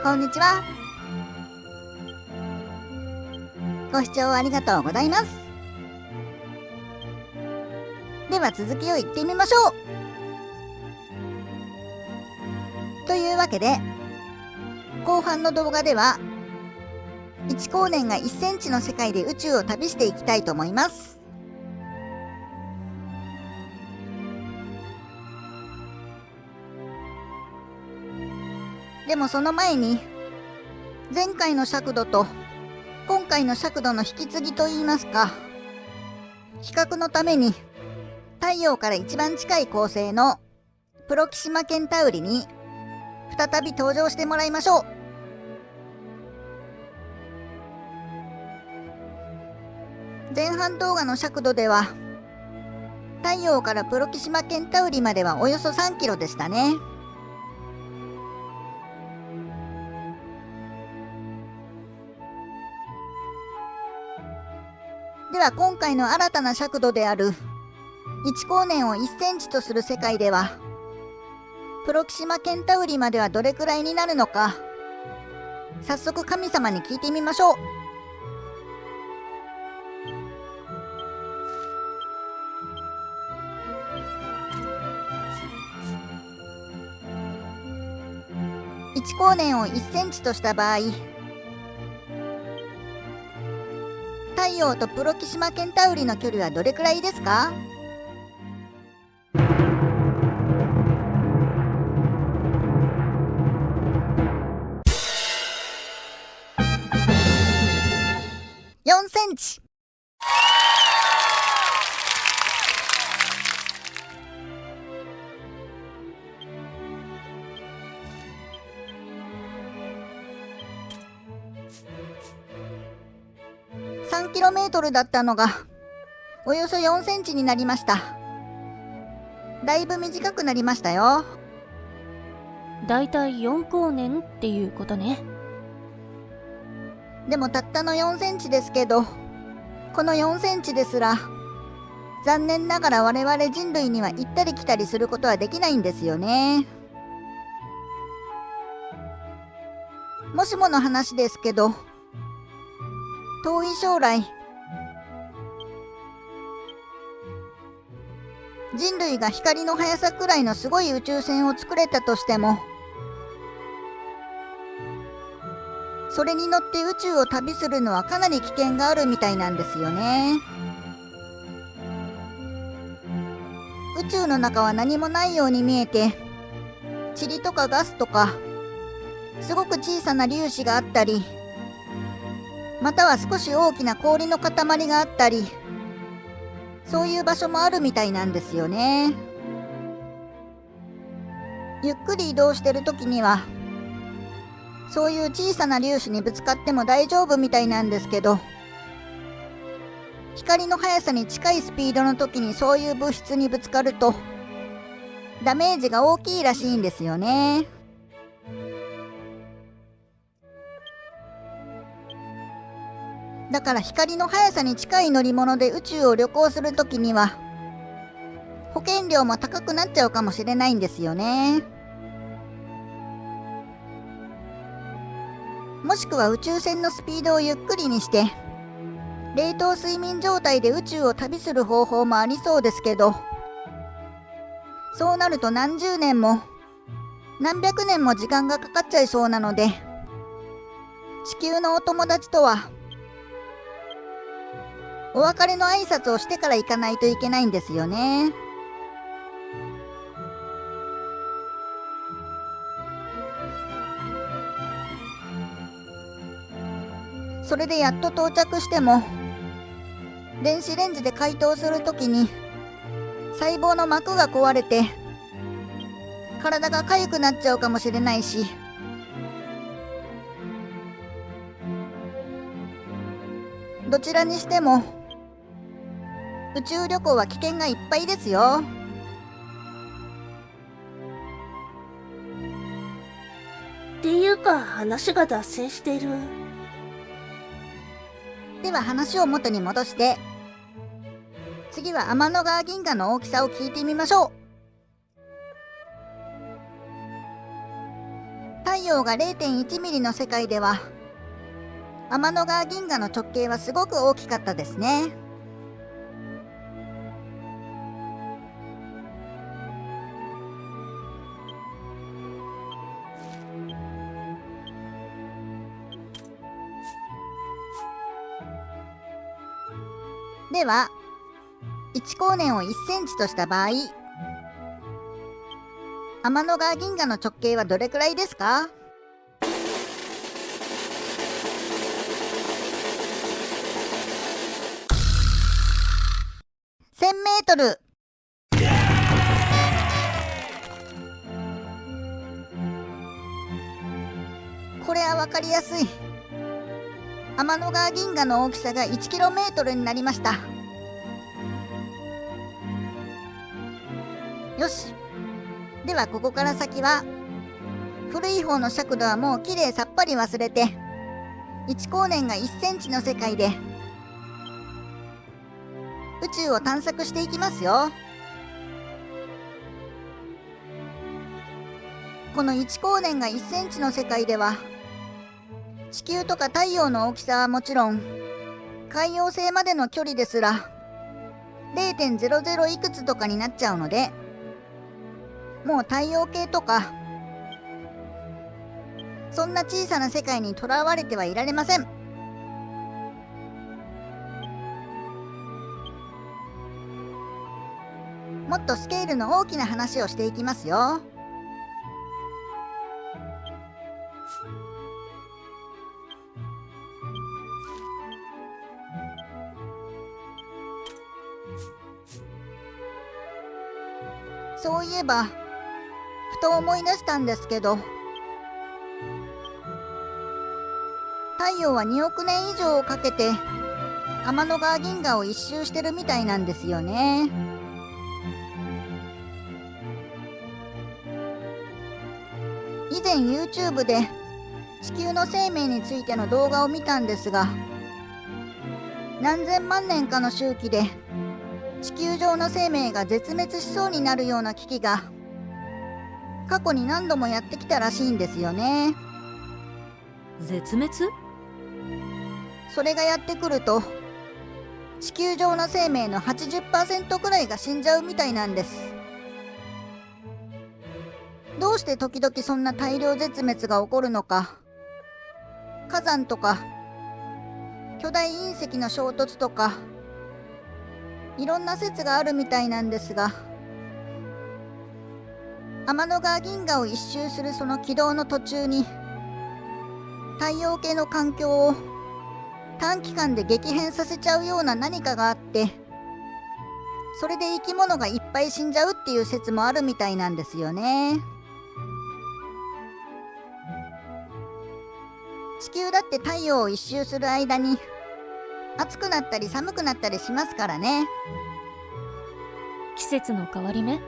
こんにちは。ご視聴ありがとうございます。では続きを言ってみましょう。というわけで、後半の動画では1光年が1センチの世界で宇宙を旅していきたいと思います。でもその前に、前回の尺度と今回の尺度の引き継ぎといいますか、比較のために太陽から一番近い恒星のプロキシマ・ケンタウリに再び登場してもらいましょう。前半動画の尺度では太陽からプロキシマ・ケンタウリまではおよそ3キロでしたね。では今回の新たな尺度である1光年を1センチとする世界では、プロキシマ・ケンタウリまではどれくらいになるのか、早速神様に聞いてみましょう。1光年を1センチとした場合、太陽とプロキシマ・ケンタウリの距離はどれくらいですか？4センチ。3km だったのがおよそ4センチになりました。だいぶ短くなりましたよ。だいたい4光年っていうことね。でもたったの4センチですけど、この4センチですら残念ながら我々人類には行ったり来たりすることはできないんですよね。もしもの話ですけど、遠い将来、人類が光の速さくらいのすごい宇宙船を作れたとしても、それに乗って宇宙を旅するのはかなり危険があるみたいなんですよね。宇宙の中は何もないように見えて、塵とかガスとかすごく小さな粒子があったり、または少し大きな氷の塊があったり、そういう場所もあるみたいなんですよね。ゆっくり移動してる時にはそういう小さな粒子にぶつかっても大丈夫みたいなんですけど、光の速さに近いスピードの時にそういう物質にぶつかるとダメージが大きいらしいんですよね。だから光の速さに近い乗り物で宇宙を旅行するときには保険料も高くなっちゃうかもしれないんですよね。もしくは宇宙船のスピードをゆっくりにして冷凍睡眠状態で宇宙を旅する方法もありそうですけど、そうなると何十年も何百年も時間がかかっちゃいそうなので、地球のお友達とはお別れの挨拶をしてから行かないといけないんですよね。それでやっと到着しても、電子レンジで解凍するときに細胞の膜が壊れて体が痒くなっちゃうかもしれないし、どちらにしても宇宙旅行は危険がいっぱいですよ。っていうか話が脱線している。では話を元に戻して、次は天の川銀河の大きさを聞いてみましょう。太陽が 0.1 ミリの世界では天の川銀河の直径はすごく大きかったですね。では1光年を1センチとした場合、天の川銀河の直径はどれくらいですか？1000メートル。これはわかりやすい。天の川銀河の大きさが 1km になりました。よし。ではここから先は古い方の尺度はもうきれいさっぱり忘れて、1光年が1センチの世界で宇宙を探索していきますよ。この1光年が1センチの世界では地球とか太陽の大きさはもちろん、海洋星までの距離ですら 0.00 いくつとかになっちゃうので、もう太陽系とかそんな小さな世界にとらわれてはいられません。もっとスケールの大きな話をしていきますよ。そういえばふと思い出したんですけど、太陽は2億年以上をかけて天の川銀河を一周してるみたいなんですよね。以前 YouTube で地球の生命についての動画を見たんですが、何千万年かの周期で地球上の生命が絶滅しそうになるような危機が過去に何度もやってきたらしいんですよね。絶滅？それがやってくると地球上の生命の 80% くらいが死んじゃうみたいなんです。どうして時々そんな大量絶滅が起こるのか、火山とか巨大隕石の衝突とかいろんな説があるみたいなんですが、天の川銀河を一周するその軌道の途中に太陽系の環境を短期間で激変させちゃうような何かがあって、それで生き物がいっぱい死んじゃうっていう説もあるみたいなんですよね。地球だって太陽を一周する間に暑くなったり寒くなったりしますからね。季節の変わり目？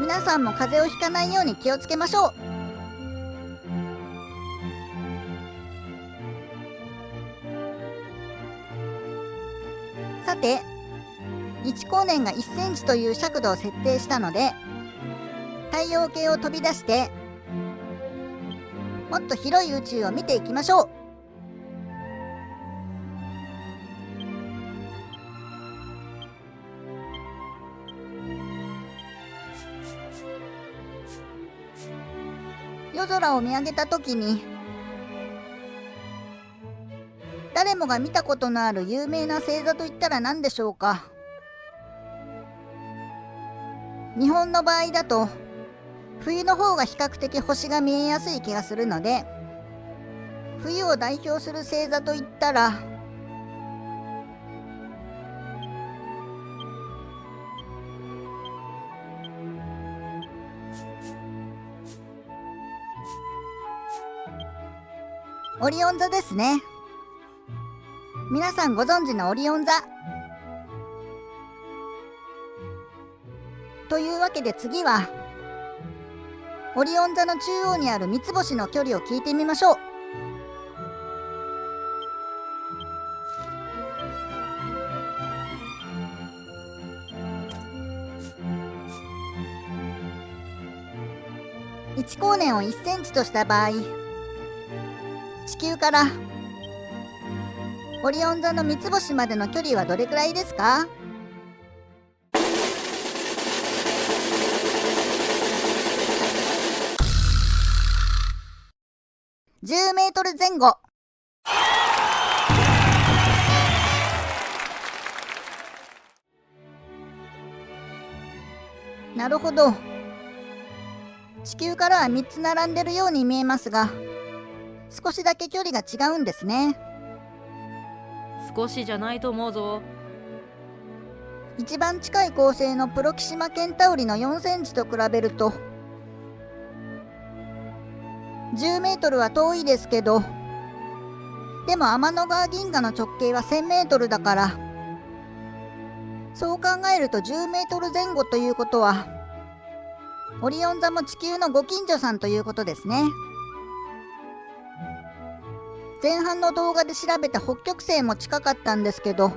皆さんも風邪をひかないように気をつけましょう。さて、1光年が1センチという尺度を設定したので、太陽系を飛び出してもっと広い宇宙を見ていきましょう。夜空を見上げたときに誰もが見たことのある有名な星座といったら何でしょうか。日本の場合だと冬の方が比較的星が見えやすい気がするので、冬を代表する星座といったらオリオン座ですね。皆さんご存知のオリオン座。というわけで次はオリオン座の中央にある三つ星の距離を聞いてみましょう。1光年を1センチとした場合、地球からオリオン座の三つ星までの距離はどれくらいですか？10メートル前後。なるほど。地球からは3つ並んでるように見えますが、少しだけ距離が違うんですね。少しじゃないと思うぞ。一番近い恒星のプロキシマケンタウリの4センチと比べると、10メートルは遠いですけど、でも天の川銀河の直径は1000メートルだから、そう考えると10メートル前後ということは、オリオン座も地球のご近所さんということですね。前半の動画で調べた北極星も近かったんですけど、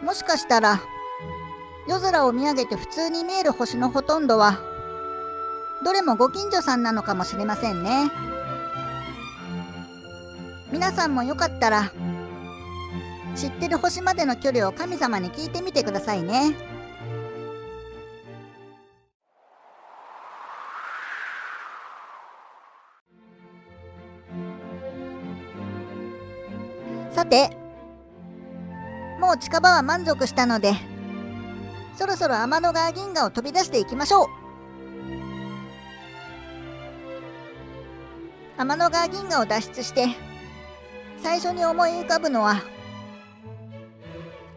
もしかしたら夜空を見上げて普通に見える星のほとんどはどれもご近所さんなのかもしれませんね。皆さんもよかったら知ってる星までの距離を神様に聞いてみてくださいね。さて、もう近場は満足したので、そろそろ天の川銀河を飛び出していきましょう。天の川銀河を脱出して最初に思い浮かぶのは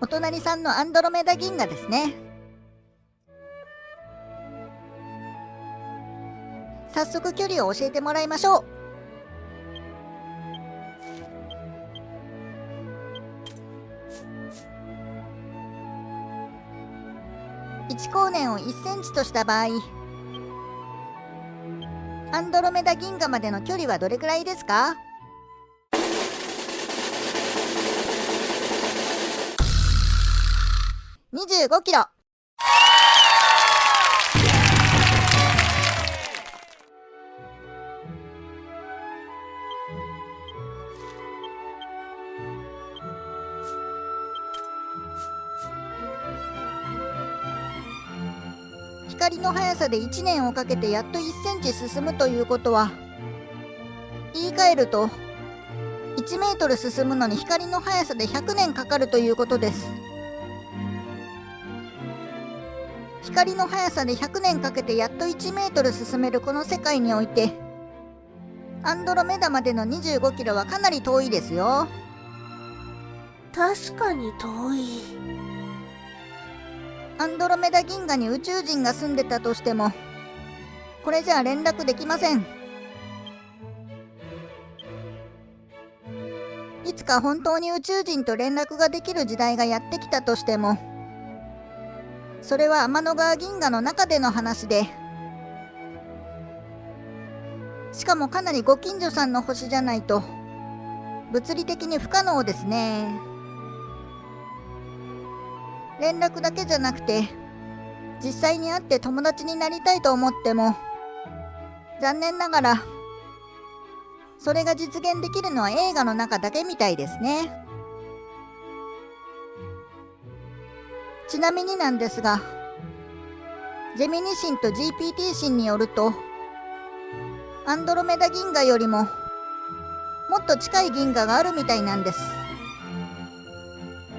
お隣さんのアンドロメダ銀河ですね。早速距離を教えてもらいましょう。1光年を1センチとした場合、アンドロメダ銀河までの距離はどれくらいですか？25キロ。光の速さで1年をかけてやっと1センチ進むということは、言い換えると1メートル進むのに光の速さで100年かかるということです。光の速さで100年かけてやっと1メートル進めるこの世界において、アンドロメダまでの25キロはかなり遠いですよ。確かに遠い。アンドロメダ銀河に宇宙人が住んでたとしても、これじゃあ連絡できません。いつか本当に宇宙人と連絡ができる時代がやってきたとしても、それは天の川銀河の中での話で、しかもかなりご近所さんの星じゃないと物理的に不可能ですね。連絡だけじゃなくて、実際に会って友達になりたいと思っても、残念ながらそれが実現できるのは映画の中だけみたいですね。ちなみになんですが、ジェミニ神と GPT 神によると、アンドロメダ銀河よりももっと近い銀河があるみたいなんです。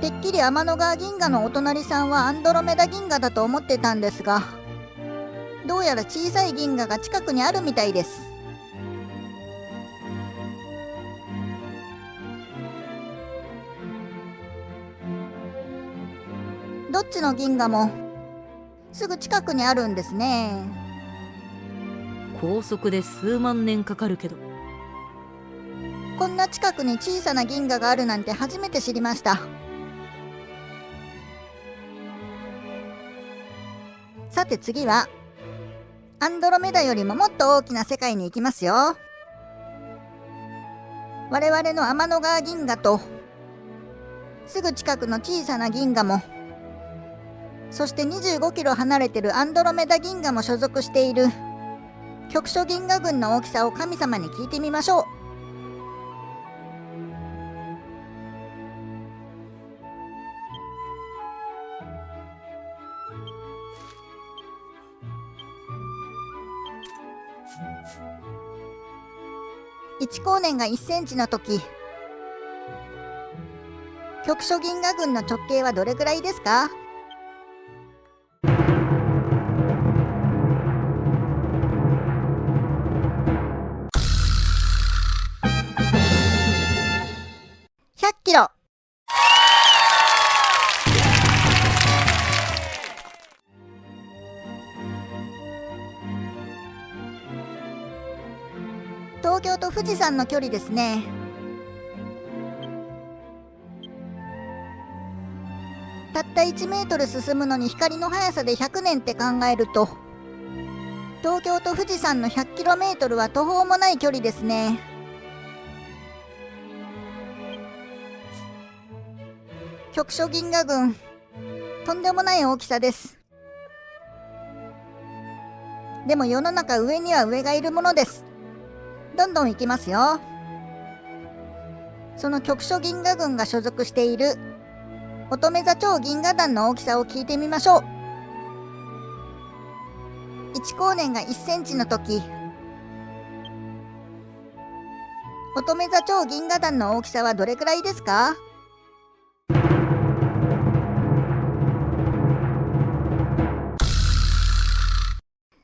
てっきり天の川銀河のお隣さんはアンドロメダ銀河だと思ってたんですが、どうやら小さい銀河が近くにあるみたいです。どっちの銀河もすぐ近くにあるんですね。高速で数万年かかるけど。こんな近くに小さな銀河があるなんて初めて知りました。さて次はアンドロメダよりももっと大きな世界に行きますよ。我々の天の川銀河とすぐ近くの小さな銀河も、そして25キロ離れてるアンドロメダ銀河も所属している局所銀河群の大きさを神様に聞いてみましょう。1光年が1センチの時、局所銀河群の直径はどれくらいですか？100キロ。東京と富士山の距離ですね。たった1メートル進むのに光の速さで100年って考えると、東京と富士山の100キロメートルは途方もない距離ですね。局所銀河群、とんでもない大きさです。でも世の中、上には上がいるものです。どんどん行きますよ。その局所銀河群が所属している乙女座超銀河団の大きさを聞いてみましょう。1光年が1センチの時、乙女座超銀河団の大きさはどれくらいですか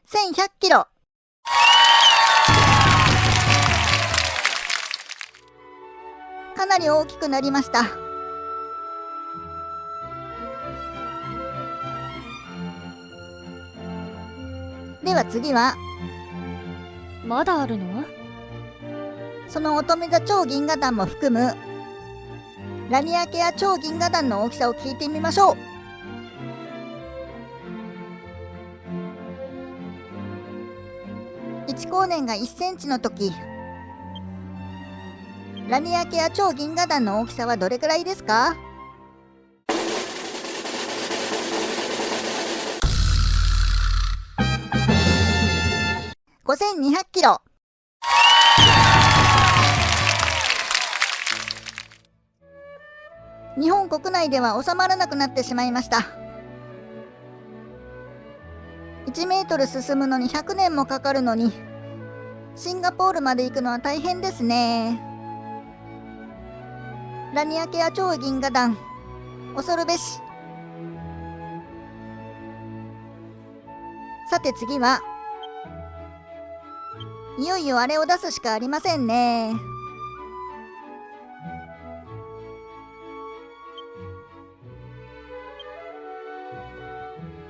？1100キロ。かなり大きくなりました。では次は、まだあるの？その乙女座超銀河団も含むラニアケア超銀河団の大きさを聞いてみましょう。1光年が1センチの時、ラニアケア超銀河団の大きさはどれくらいですか？5200キロ。日本国内では収まらなくなってしまいました。1メートル進むのに100年もかかるのに、シンガポールまで行くのは大変ですね。ラニアケア超銀河団、恐るべし。さて次は、いよいよあれを出すしかありませんね。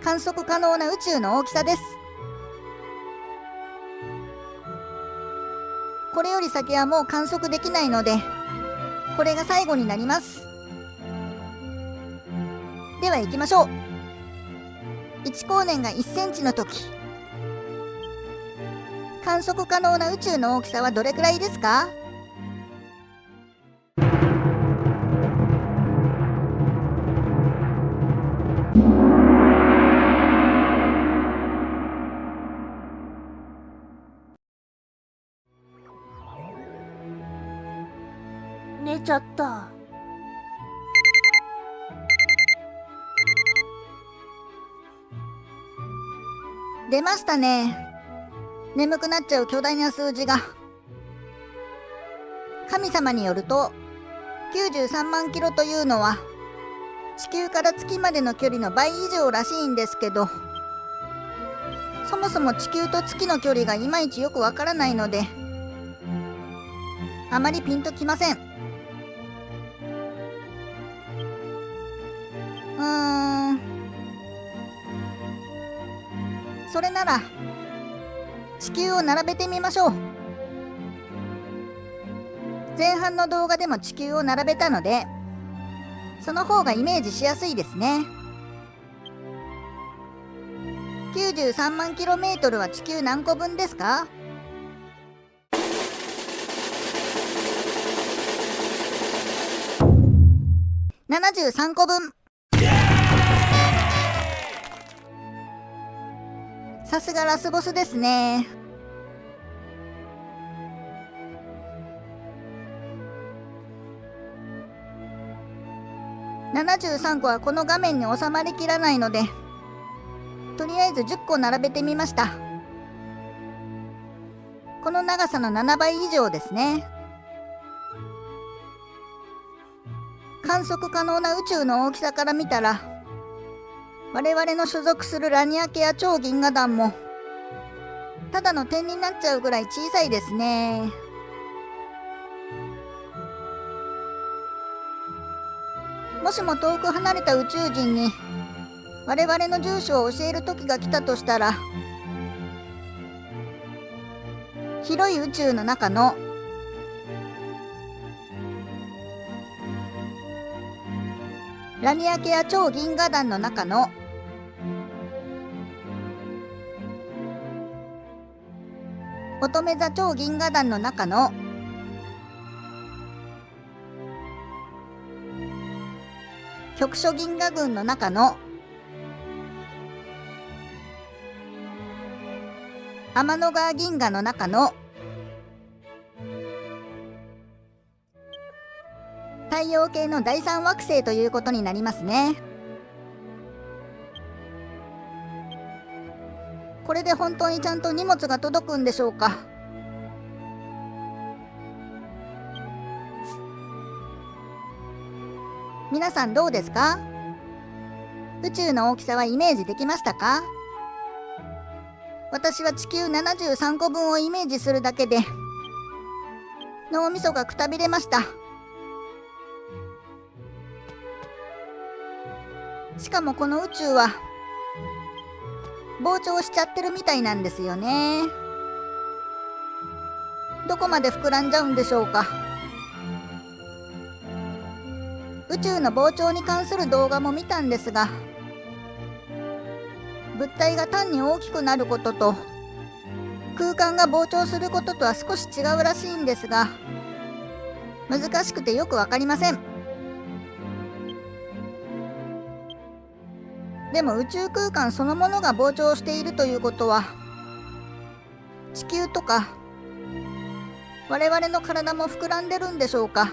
観測可能な宇宙の大きさです。これより先はもう観測できないので、これが最後になります。では行きましょう。1光年が1センチの時、観測可能な宇宙の大きさはどれくらいですか？寝ちゃった。出ましたね。眠くなっちゃう巨大な数字が。神様によると、93万キロというのは地球から月までの距離の倍以上らしいんですけど、そもそも地球と月の距離がいまいちよくわからないので、あまりピンときません。それなら地球を並べてみましょう。前半の動画でも地球を並べたので、その方がイメージしやすいですね。93万キロメートルは地球何個分ですか？73個分。さすがラスボスですね。73個はこの画面に収まりきらないので、とりあえず10個並べてみました。この長さの7倍以上ですね。観測可能な宇宙の大きさから見たら、我々の所属するラニア系や超銀河団もただの点になっちゃうぐらい小さいですね。もしも遠く離れた宇宙人に我々の住所を教える時が来たとしたら、広い宇宙の中のラニア系や超銀河団の中の乙女座超銀河団の中の局所銀河群の中の天の川銀河の中の太陽系の第三惑星ということになりますね。これで本当にちゃんと荷物が届くんでしょうか。皆さんどうですか？宇宙の大きさはイメージできましたか？私は地球73個分をイメージするだけで脳みそがくたびれました。しかもこの宇宙は膨張しちゃってるみたいなんですよね。どこまで膨らんじゃうんでしょうか。宇宙の膨張に関する動画も見たんですが、物体が単に大きくなることと空間が膨張することとは少し違うらしいんですが、難しくてよくわかりません。でも宇宙空間そのものが膨張しているということは、地球とか我々の体も膨らんでるんでしょうか。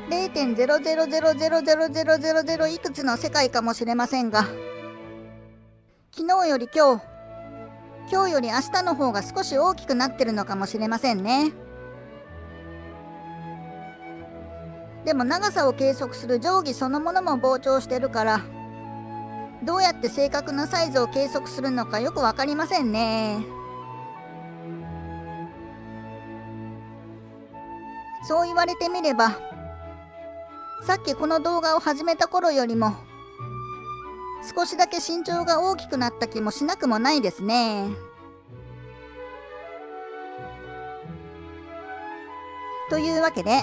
0.0000000いくつの世界かもしれませんが、昨日より今日より明日の方が少し大きくなってるのかもしれませんね。でも長さを計測する定規そのものも膨張してるから、どうやって正確なサイズを計測するのかよくわかりませんね。そう言われてみれば、さっきこの動画を始めた頃よりも少しだけ身長が大きくなった気もしなくもないですね。というわけで、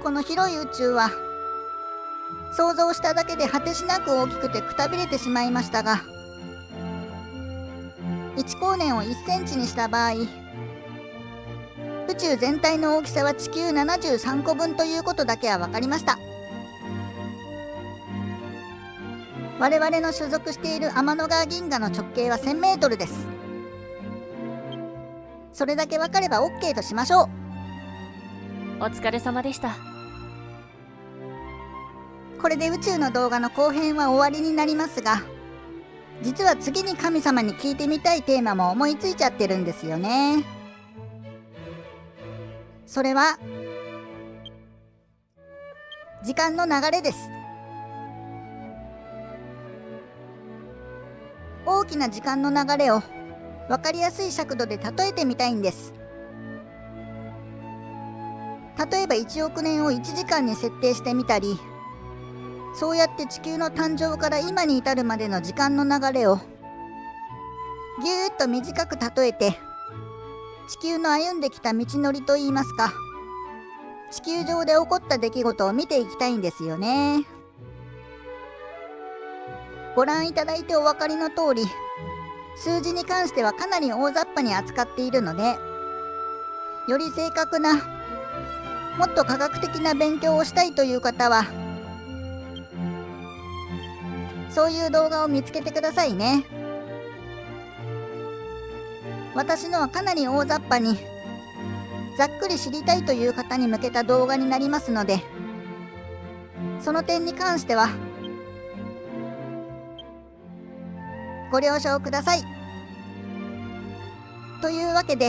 この広い宇宙は想像しただけで果てしなく大きくてくたびれてしまいましたが、1光年を1センチにした場合、宇宙全体の大きさは地球73個分ということだけは分かりました。我々の所属している天の川銀河の直径は1000メートルです。それだけ分かれば OK としましょう。お疲れ様でした。これで宇宙の動画の後編は終わりになりますが、実は次に神様に聞いてみたいテーマも思いついちゃってるんですよね。それは時間の流れです。大きな時間の流れを分かりやすい尺度で例えてみたいんです。例えば1億年を1時間に設定してみたり、そうやって地球の誕生から今に至るまでの時間の流れをぎゅーっと短く例えて、地球の歩んできた道のりといいますか、地球上で起こった出来事を見ていきたいんですよね。ご覧いただいてお分かりの通り、数字に関してはかなり大雑把に扱っているので、より正確な、もっと科学的な勉強をしたいという方は、そういう動画を見つけてくださいね。私のはかなり大雑把にざっくり知りたいという方に向けた動画になりますので、その点に関してはご了承ください。というわけで、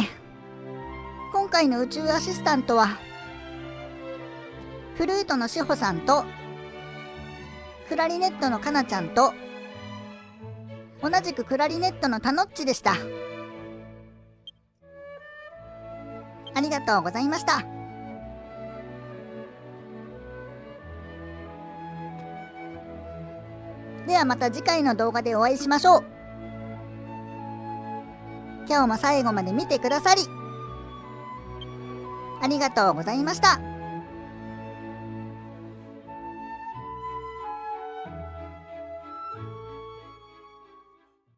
今回の宇宙アシスタントはフルートのしほさんとクラリネットのかなちゃんと同じくクラリネットのたのっちでした。ありがとうございました。ではまた次回の動画でお会いしましょう。今日も最後まで見てくださりありがとうございました。